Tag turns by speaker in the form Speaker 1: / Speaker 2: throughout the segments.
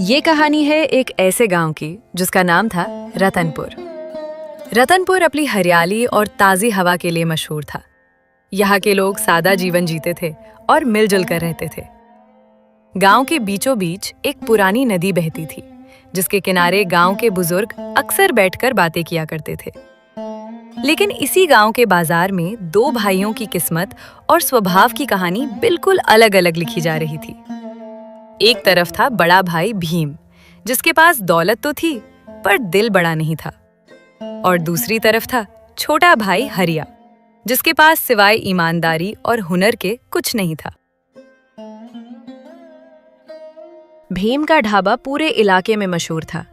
Speaker 1: ये कहानी है एक ऐसे गांव की जिसका नाम था रतनपुर। रतनपुर अपनी हरियाली और ताज़ी हवा के लिए मशहूर था। यहाँ के लोग सादा जीवन जीते थे और मिलजुल कर रहते थे। गांव के बीचों बीच एक पुरानी नदी बहती थी, जिसके किनारे गांव के बुजुर्ग अक्सर बैठकर बातें किया करते थे। लेकिन इसी गांव के बाजार में दो भाइयों की किस्मत और स्वभाव की कहानी बिल्कुल अलग-अलग लिखी जा रही थी। एक तरफ था बड़ा भाई भीम, जिसके पास दौलत तो थी पर दिल बड़ा नहीं था, और दूसरी तरफ था छोटा भाई हरिया, जिसके पास सिवाय ईमानदारी और हुनर के कुछ नहीं था। भीम का ढाबा पूरे इलाके में मशहूर था।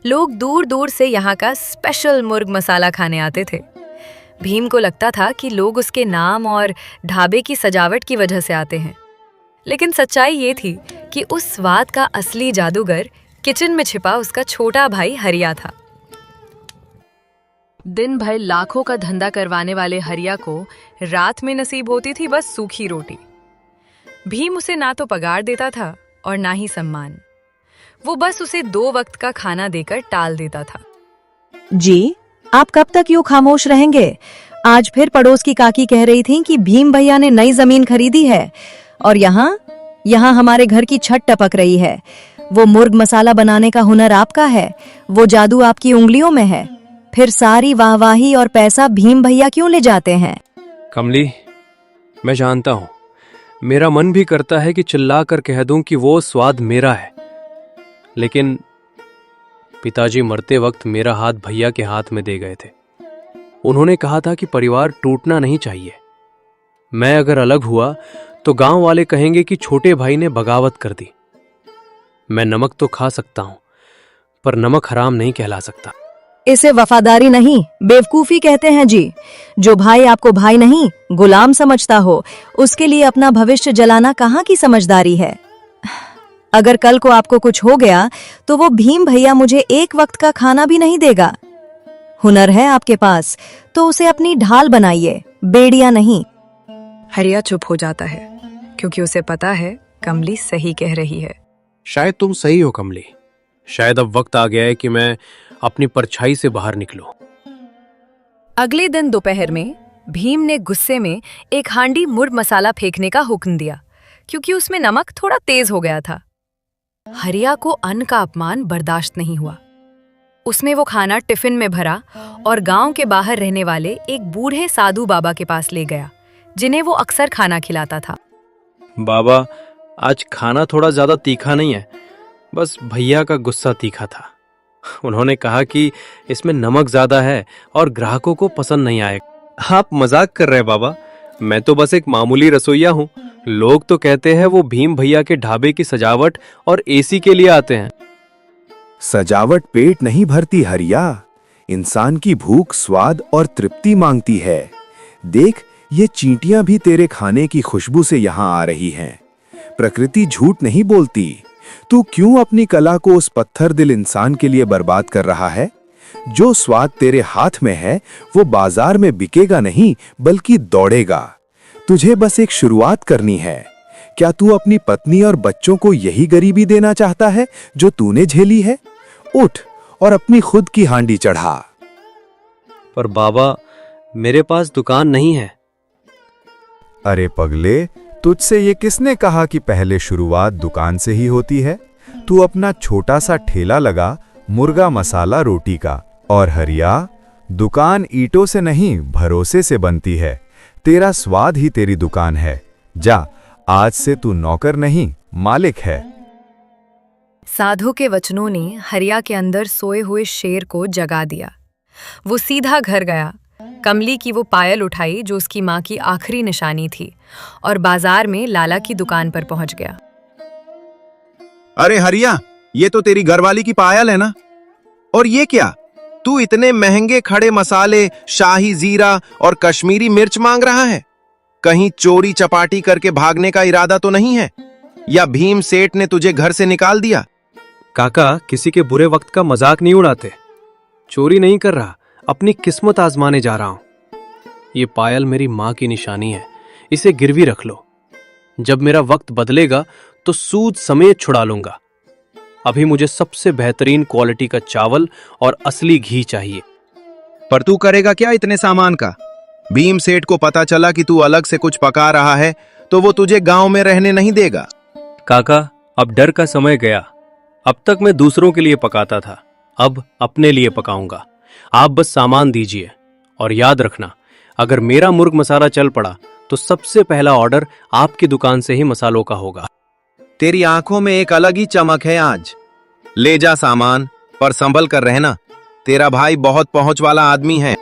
Speaker 1: लोग दूर दूर से यहाँ का स्पेशल मुर्ग मसाला खाने आते थे। भीम को लगता था कि लोग उसके नाम और ढाबे की सजावट की वजह से आते हैं, लेकिन सच्चाई ये थी कि उस स्वाद का असली जादूगर किचन में छिपा उसका छोटा भाई हरिया था। दिन भर लाखों का धंधा करवाने वाले हरिया को रात में नसीब होती थी बस सूखी रोटी। भीम उसे ना तो पगार देता था और ना ही सम्मान। वो बस उसे 2 वक्त का खाना देकर टाल देता था।
Speaker 2: जी, आप कब तक यूं खामोश रहेंगे? आज फिर पड़ोस की काकी कह रही थी कि भीम भैया ने नई जमीन खरीदी है और यहाँ हमारे घर की छत टपक रही है। वो मुर्ग मसाला बनाने का हुनर आपका है, वो जादू आपकी उंगलियों में है। फिर सारी वाहवाही और पैसा भीम भैया क्यों ले जाते हैं?
Speaker 3: कमली, मैं जानता हूँ, मेरा मन भी करता है कि चिल्ला कर कह दूं कि वो स्वाद मेरा है, लेकिन पिताजी मरते वक्त मेरा हाथ भैया के हाथ में दे गए थे। उन्होंने कहा था कि परिवार टूटना नहीं चाहिए। मैं अगर अलग हुआ तो गांव वाले कहेंगे कि छोटे भाई ने बगावत कर दी। मैं नमक तो खा सकता हूं, पर नमक हराम नहीं कहला सकता।
Speaker 2: इसे वफादारी नहीं, बेवकूफी कहते हैं जी। जो भाई आपको भाई नहीं गुलाम समझता हो, उसके लिए अपना भविष्य जलाना कहाँ की समझदारी है। अगर कल को आपको कुछ हो गया तो वो भीम भैया मुझे 1 वक्त का खाना भी नहीं देगा। हुनर है आपके पास तो उसे अपनी ढाल बनाइए, बेड़िया नहीं।
Speaker 1: हरिया चुप हो जाता है, क्योंकि उसे पता है कमली सही कह रही है।
Speaker 3: शायद तुम सही हो कमली। शायद अब वक्त आ गया है कि मैं अपनी परछाई से बाहर निकलूं।
Speaker 1: अगले दिन दोपहर में भीम ने गुस्से में एक हांडी मुर्ग मसाला फेंकने का हुक्म दिया, क्योंकि उसमें नमक थोड़ा तेज हो गया था। हरिया को अन्न का अपमान बर्दाश्त नहीं हुआ। उसने वो खाना टिफिन में भरा और गांव के बाहर रहने वाले एक बूढ़े साधु बाबा के पास ले गया, जिन्हें वो अक्सर खाना खिलाता था।
Speaker 3: बाबा, आज खाना थोड़ा ज्यादा तीखा नहीं है, बस भैया का गुस्सा तीखा था। उन्होंने कहा कि इसमें नमक ज्यादा है और ग्राहकों को पसंद नहीं आएगा। आप मजाक कर रहे हैं बाबा, मैं तो बस एक मामूली रसोइया हूँ। लोग तो कहते हैं वो भीम भैया के ढाबे की सजावट और एसी के लिए आते हैं।
Speaker 4: सजावट पेट नहीं भरती हरिया, इंसान की भूख स्वाद और तृप्ति मांगती है। देख, ये चींटियां भी तेरे खाने की खुशबू से यहाँ आ रही हैं। प्रकृति झूठ नहीं बोलती। तू क्यों अपनी कला को उस पत्थर दिल इंसान के लिए बर्बाद कर रहा है? जो स्वाद तेरे हाथ में है वो बाजार में बिकेगा नहीं, बल्कि दौड़ेगा। तुझे बस एक शुरुआत करनी है। क्या तू अपनी पत्नी और बच्चों को यही गरीबी देना चाहता है जो तूने झेली है? उठ और अपनी खुद की हांडी चढ़ा।
Speaker 3: पर बाबा, मेरे पास दुकान नहीं है।
Speaker 5: अरे पगले, तुझसे ये किसने कहा कि पहले शुरुआत दुकान से ही होती है? तू अपना छोटा सा ठेला लगा मुर्गा मसाला रोटी का। और हरिया, दुकान ईंटों से नहीं भरोसे से बनती है। तेरा स्वाद ही तेरी दुकान है। जा, आज से तू नौकर नहीं मालिक है।
Speaker 1: साधु के वचनों ने हरिया के अंदर सोए हुए शेर को जगा दिया। वो सीधा घर गया, कमली की वो पायल उठाई जो उसकी माँ की आखिरी निशानी थी, और बाजार में लाला की दुकान पर पहुंच गया।
Speaker 6: अरे हरिया, ये तो तेरी घरवाली की पायल है ना? और ये क्या, तू इतने महंगे खड़े मसाले, शाही जीरा और कश्मीरी मिर्च मांग रहा है? कहीं चोरी चपाटी करके भागने का इरादा तो नहीं है? या भीम सेठ ने तुझे घर से निकाल दिया?
Speaker 3: काका, किसी के बुरे वक्त का मजाक नहीं उड़ाते। चोरी नहीं कर रहा, अपनी किस्मत आजमाने जा रहा हूं। ये पायल मेरी माँ की निशानी है, इसे गिरवी रख लो। जब मेरा वक्त बदलेगा तो सूद समेत छुड़ा लूंगा। अभी मुझे सबसे बेहतरीन क्वालिटी का चावल और असली घी चाहिए।
Speaker 6: पर तू करेगा क्या इतने सामान का? भीम सेठ को पता चला कि तू अलग से कुछ पका रहा है तो वो तुझे गांव में रहने नहीं देगा।
Speaker 3: काका, अब डर का समय गया। अब तक मैं दूसरों के लिए पकाता था, अब अपने लिए पकाऊंगा। आप बस सामान दीजिए और याद रखना, अगर मेरा मुर्ग मसाला चल पड़ा तो सबसे पहला ऑर्डर आपकी दुकान से ही मसालों का होगा।
Speaker 6: तेरी आंखों में एक अलग ही चमक है आज। ले जा सामान, पर संभल कर रहना। तेरा भाई बहुत पहुंच वाला आदमी है।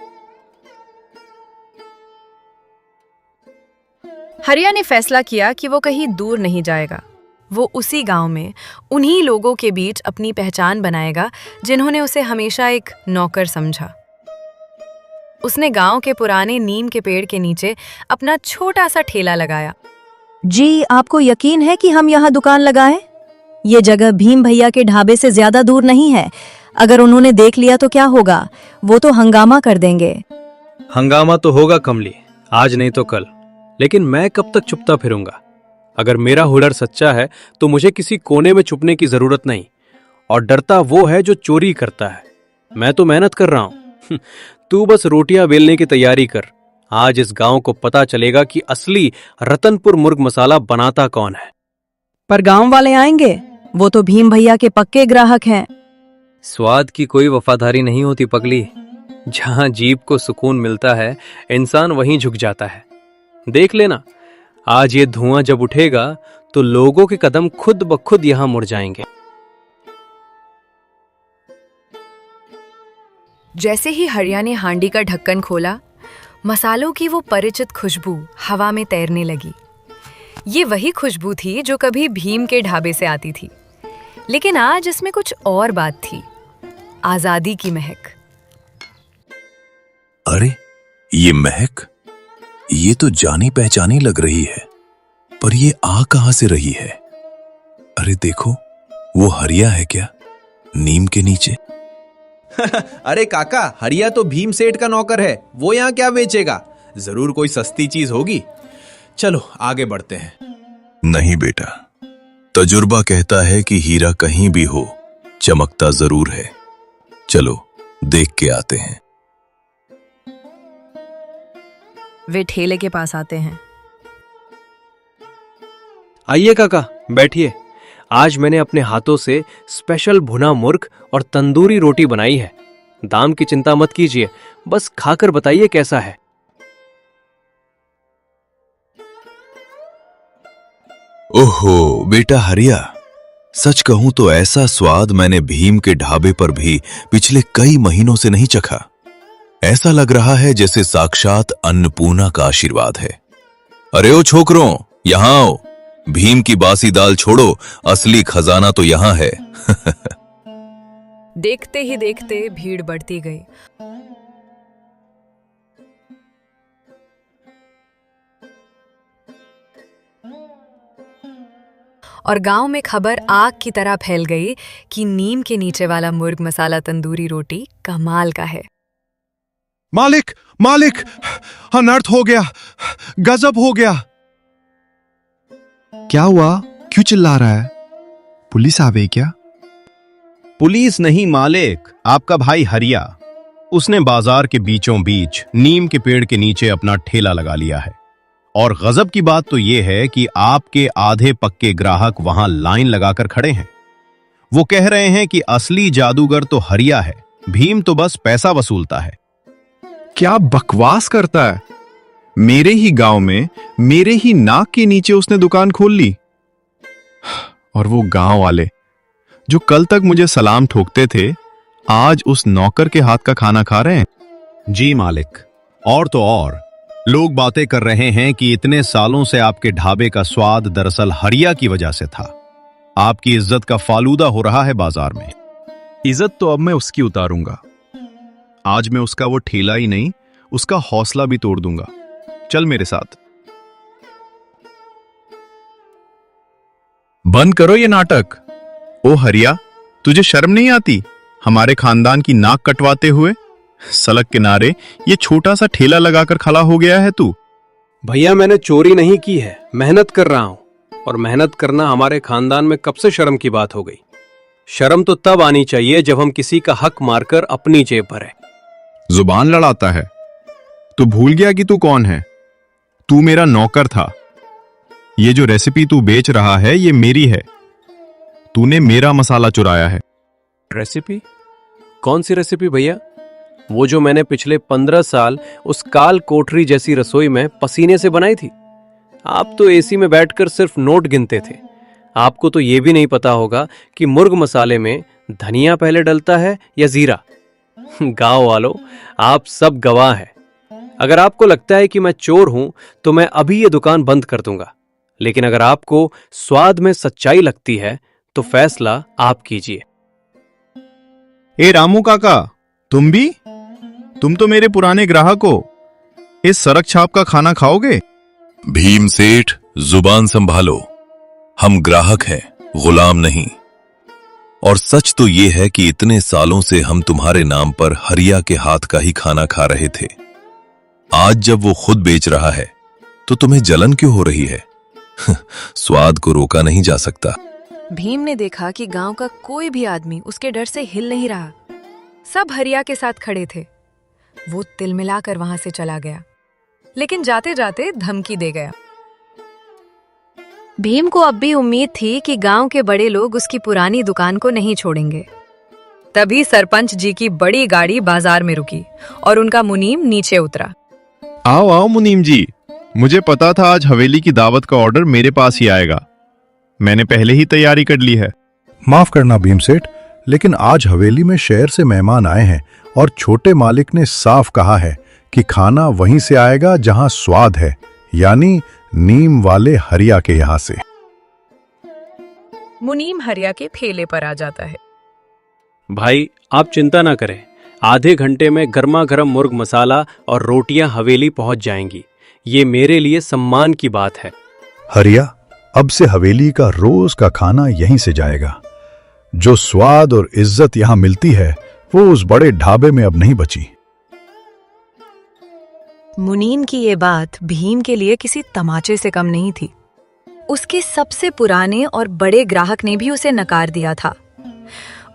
Speaker 1: हरिया ने फैसला किया कि वो कहीं दूर नहीं जाएगा। वो उसी गांव में उन्हीं लोगों के बीच अपनी पहचान बनाएगा जिन्होंने उसे हमेशा एक नौकर समझा। उसने गांव के पुराने नीम के पेड़ के नीचे अपना छोटा सा ठेला लगाया।
Speaker 2: जी, आपको यकीन है कि हम यहाँ दुकान लगाएं? ये जगह भीम भैया के ढाबे से ज्यादा दूर नहीं है। अगर उन्होंने देख लिया तो क्या होगा? वो तो हंगामा कर देंगे।
Speaker 3: हंगामा तो होगा कमली, आज नहीं तो कल। लेकिन मैं कब तक चुपता फिरूंगा? अगर मेरा हुनर सच्चा है तो मुझे किसी कोने में छुपने की जरूरत नहीं। और डरता वो है जो चोरी करता है। मैं तो मेहनत कर रहा हूं। तू बस रोटियां बेलने की तैयारी कर। आज इस गांव को पता चलेगा कि असली रतनपुर मुर्ग मसाला बनाता कौन है।
Speaker 2: पर गांव वाले आएंगे? वो तो भीम भैया के पक्के ग्राहक हैं।
Speaker 3: स्वाद की कोई वफादारी नहीं होती पगली। जहां जीभ को सुकून मिलता है, इंसान वहीं झुक जाता है। देख लेना, आज ये धुआं जब उठेगा तो लोगों के कदम खुद ब खुद यहां मुड़ जाएंगे।
Speaker 1: जैसे ही हरिया ने हांडी का ढक्कन खोला, मसालों की वो परिचित खुशबू हवा में तैरने लगी। ये वही खुशबू थी जो कभी भीम के ढाबे से आती थी, लेकिन आज इसमें कुछ और बात थी। आजादी की महक।
Speaker 7: अरे, ये महक, ये तो जानी पहचानी लग रही है, पर ये आ कहां से रही है? अरे देखो, वो हरिया है क्या नीम के नीचे?
Speaker 6: अरे काका, हरिया तो भीम सेठ का नौकर है। वो यहाँ क्या बेचेगा? जरूर कोई सस्ती चीज होगी। चलो आगे बढ़ते हैं।
Speaker 7: नहीं बेटा, तजुर्बा कहता है कि हीरा कहीं भी हो, चमकता जरूर है। चलो देख के आते हैं।
Speaker 1: वे ठेले के पास आते हैं।
Speaker 3: आइए काका, बैठिए। आज मैंने अपने हाथों से स्पेशल भुना मुर्ग और तंदूरी रोटी बनाई है। दाम की चिंता मत कीजिए, बस खाकर बताइए कैसा है।
Speaker 7: ओहो बेटा हरिया, सच कहूं तो ऐसा स्वाद मैंने भीम के ढाबे पर भी पिछले कई महीनों से नहीं चखा। ऐसा लग रहा है जैसे साक्षात अन्नपूर्णा का आशीर्वाद है। अरे ओ छोकरों, यहां आओ। भीम की बासी दाल छोड़ो, असली खजाना तो यहां है।
Speaker 1: देखते ही देखते भीड़ बढ़ती गई। और गांव में खबर आग की तरह फैल गई कि नीम के नीचे वाला मुर्ग मसाला तंदूरी रोटी कमाल का है।
Speaker 6: मालिक, मालिक, अनर्थ हो गया, गजब हो गया। क्या हुआ? क्यों चिल्ला रहा है? पुलिस आ गई क्या? पुलिस नहीं मालिक, आपका भाई हरिया। उसने बाजार के बीचों बीच नीम के पेड़ के नीचे अपना ठेला लगा लिया है। और गजब की बात तो यह है कि आपके आधे पक्के ग्राहक वहां लाइन लगाकर खड़े हैं। वो कह रहे हैं कि असली जादूगर तो हरिया है, भीम तो बस पैसा वसूलता है। क्या बकवास करता है? मेरे ही गांव में, मेरे ही नाक के नीचे उसने दुकान खोल ली। और वो गांव वाले जो कल तक मुझे सलाम ठोकते थे, आज उस नौकर के हाथ का खाना खा रहे हैं। जी मालिक, और तो और लोग बातें कर रहे हैं कि इतने सालों से आपके ढाबे का स्वाद दरअसल हरिया की वजह से था। आपकी इज्जत का फालूदा हो रहा है बाजार में। इज्जत तो अब मैं उसकी उतारूंगा। आज मैं उसका वो ठेला ही नहीं, उसका हौसला भी तोड़ दूंगा। चल मेरे साथ। बंद करो ये नाटक। ओ हरिया, तुझे शर्म नहीं आती हमारे खानदान की नाक कटवाते हुए? सड़क किनारे ये छोटा सा ठेला लगाकर खड़ा हो गया है तू।
Speaker 3: भैया, मैंने चोरी नहीं की है, मेहनत कर रहा हूं। और मेहनत करना हमारे खानदान में कब से शर्म की बात हो गई? शर्म तो तब आनी चाहिए जब हम किसी का हक मारकर अपनी जेब भरे।
Speaker 8: जुबान लड़ाता है। तू भूल गया कि तू कौन है? तू मेरा नौकर था। ये जो रेसिपी तू बेच रहा है ये मेरी है। तूने मेरा मसाला चुराया है।
Speaker 3: रेसिपी? कौन सी रेसिपी भैया? वो जो मैंने पिछले 15 साल उस काल कोठरी जैसी रसोई में पसीने से बनाई थी। आप तो एसी में बैठकर सिर्फ नोट गिनते थे। आपको तो ये भी नहीं पता होगा कि मुर्ग मसाले में धनिया पहले डलता है या जीरा। गांव वालों, आप सब गवाह हैं। अगर आपको लगता है कि मैं चोर हूं तो मैं अभी ये दुकान बंद कर दूंगा, लेकिन अगर आपको स्वाद में सच्चाई लगती है तो फैसला आप कीजिए।
Speaker 8: ए रामू काका, तुम भी? तुम तो मेरे पुराने ग्राहक हो। इस सड़क छाप का खाना खाओगे?
Speaker 7: भीम सेठ, जुबान संभालो। हम ग्राहक हैं, गुलाम नहीं। और सच तो ये है कि इतने सालों से हम तुम्हारे नाम पर हरिया के हाथ का ही खाना खा रहे थे। आज जब वो खुद बेच रहा है तो तुम्हें जलन क्यों हो रही है? स्वाद को रोका नहीं जा सकता।
Speaker 1: भीम ने देखा कि गांव का कोई भी आदमी उसके डर से हिल नहीं रहा। सब हरिया के साथ खड़े थे। वो तिलमिलाकर वहां से चला गया, लेकिन जाते जाते धमकी दे गया। भीम को अब भी उम्मीद थी कि गांव के बड़े लोग उसकी पुरानी दुकान को नहीं छोड़ेंगे। तभी सरपंच जी की बड़ी गाड़ी बाजार में रुकी और उनका मुनीम नीचे उतरा।
Speaker 8: आओ आओ मुनीम जी, मुझे पता था आज हवेली की दावत का ऑर्डर मेरे पास ही आएगा। मैंने पहले ही तैयारी कर ली है।
Speaker 9: माफ करना भीम सेठ, लेकिन आज हवेली में शहर से मेहमान आए हैं और छोटे मालिक ने साफ कहा है कि खाना वहीं से आएगा जहां स्वाद है, यानी नीम वाले हरिया के यहां से।
Speaker 1: मुनीम हरिया के ठेले पर आ जाता है।
Speaker 3: भाई, आप चिंता ना करें, आधे घंटे में गर्मा गर्म मुर्ग मसाला और रोटियां हवेली पहुंच जाएंगी। ये मेरे लिए सम्मान की बात है।
Speaker 9: हरिया, अब से हवेली का रोज का खाना यहीं से जाएगा। जो स्वाद और इज्जत यहां मिलती है वो उस बड़े ढाबे में अब नहीं बची।
Speaker 1: मुनीम की ये बात भीम के लिए किसी तमाचे से कम नहीं थी। उसके सबसे पुराने और बड़े ग्राहक ने भी उसे नकार दिया था।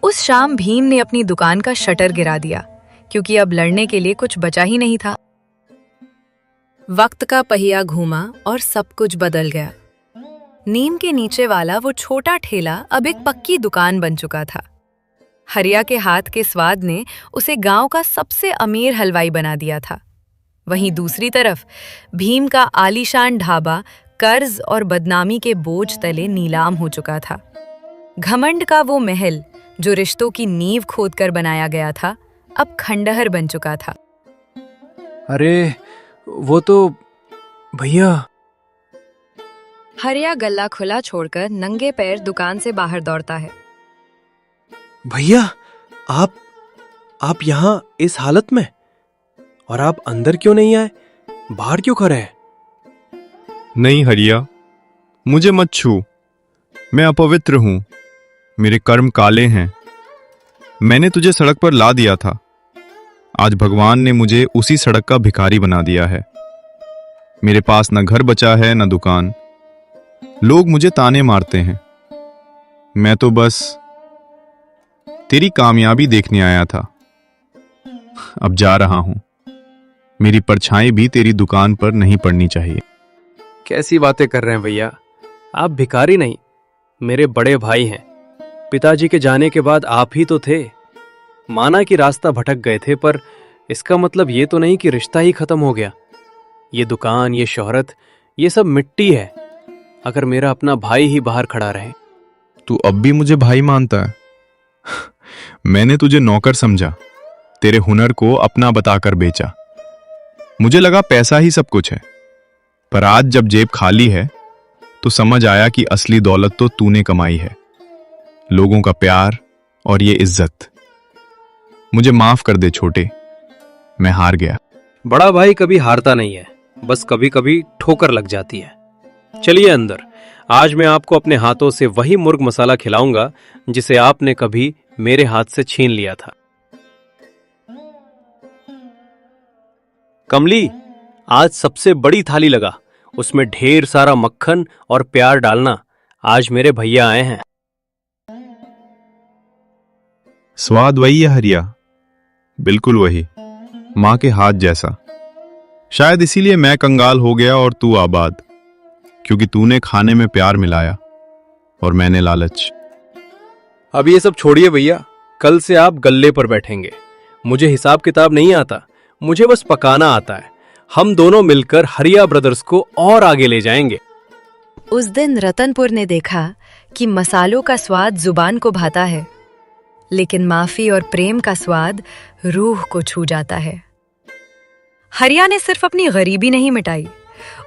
Speaker 1: उस शाम भीम ने अपनी दुकान का शटर गिरा दिया, क्योंकि अब लड़ने के लिए कुछ बचा ही नहीं था। वक्त का पहिया घूमा और सब कुछ बदल गया। नीम के नीचे वाला वो छोटा ठेला अब एक पक्की दुकान बन चुका था। हरिया के हाथ के स्वाद ने उसे गांव का सबसे अमीर हलवाई बना दिया था। वहीं दूसरी तरफ भीम का आलीशान ढाबा कर्ज और बदनामी के बोझ तले नीलाम हो चुका था। घमंड का वो महल जो रिश्तों की नींव खोदकर बनाया गया था, अब खंडहर बन चुका था।
Speaker 3: अरे वो तो भैया।
Speaker 1: हरिया गल्ला खुला छोड़कर नंगे पैर दुकान से बाहर दौड़ता है।
Speaker 3: भैया, आप यहाँ इस हालत में? और आप अंदर क्यों नहीं आए? बाहर क्यों खड़े हैं?
Speaker 8: नहीं हरिया, मुझे मत छू। मैं अपवित्र हूं। मेरे कर्म काले हैं। मैंने तुझे सड़क पर ला दिया था। आज भगवान ने मुझे उसी सड़क का भिखारी बना दिया है। मेरे पास न घर बचा है न दुकान। लोग मुझे ताने मारते हैं। मैं तो बस तेरी कामयाबी देखने आया था। अब जा रहा हूं। मेरी परछाई भी तेरी दुकान पर नहीं पड़नी चाहिए।
Speaker 3: कैसी बातें कर रहे हैं भैया? आप भिखारी नहीं, मेरे बड़े भाई हैं। पिताजी के जाने के बाद आप ही तो थे। माना कि रास्ता भटक गए थे, पर इसका मतलब ये तो नहीं कि रिश्ता ही खत्म हो गया। ये दुकान, ये शोहरत, ये सब मिट्टी है अगर मेरा अपना भाई ही बाहर खड़ा रहे।
Speaker 8: तू अब भी मुझे भाई मानता है? मैंने तुझे नौकर समझा, तेरे हुनर को अपना बताकर बेचा। मुझे लगा पैसा ही सब कुछ है, पर आज जब जेब खाली है तो समझ आया कि असली दौलत तो तूने कमाई है। लोगों का प्यार और ये इज्जत। मुझे माफ कर दे छोटे, मैं हार गया।
Speaker 3: बड़ा भाई कभी हारता नहीं है, बस कभी कभी ठोकर लग जाती है। चलिए अंदर। आज मैं आपको अपने हाथों से वही मुर्ग मसाला खिलाऊंगा जिसे आपने कभी मेरे हाथ से छीन लिया था। कमली, आज सबसे बड़ी थाली लगा, उसमें ढेर सारा मक्खन और प्यार डालना। आज मेरे भैया आए हैं।
Speaker 8: स्वाद वही है हरिया, बिल्कुल वही, माँ के हाथ जैसा। शायद इसीलिए मैं कंगाल हो गया और तू आबाद, क्योंकि तूने खाने में प्यार मिलाया और मैंने लालच।
Speaker 3: अब ये सब छोड़िए भैया, कल से आप गल्ले पर बैठेंगे। मुझे हिसाब किताब नहीं आता, मुझे बस पकाना आता है। हम दोनों मिलकर हरिया ब्रदर्स को और आगे ले जाएंगे।
Speaker 1: उस दिन रतनपुर ने देखा कि मसालों का स्वाद जुबान को भाता है, लेकिन माफी और प्रेम का स्वाद रूह को छू जाता है। हरिया ने सिर्फ अपनी गरीबी नहीं मिटाई,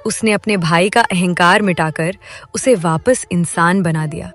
Speaker 1: उसने अपने भाई का अहंकार मिटाकर उसे वापस इंसान बना दिया।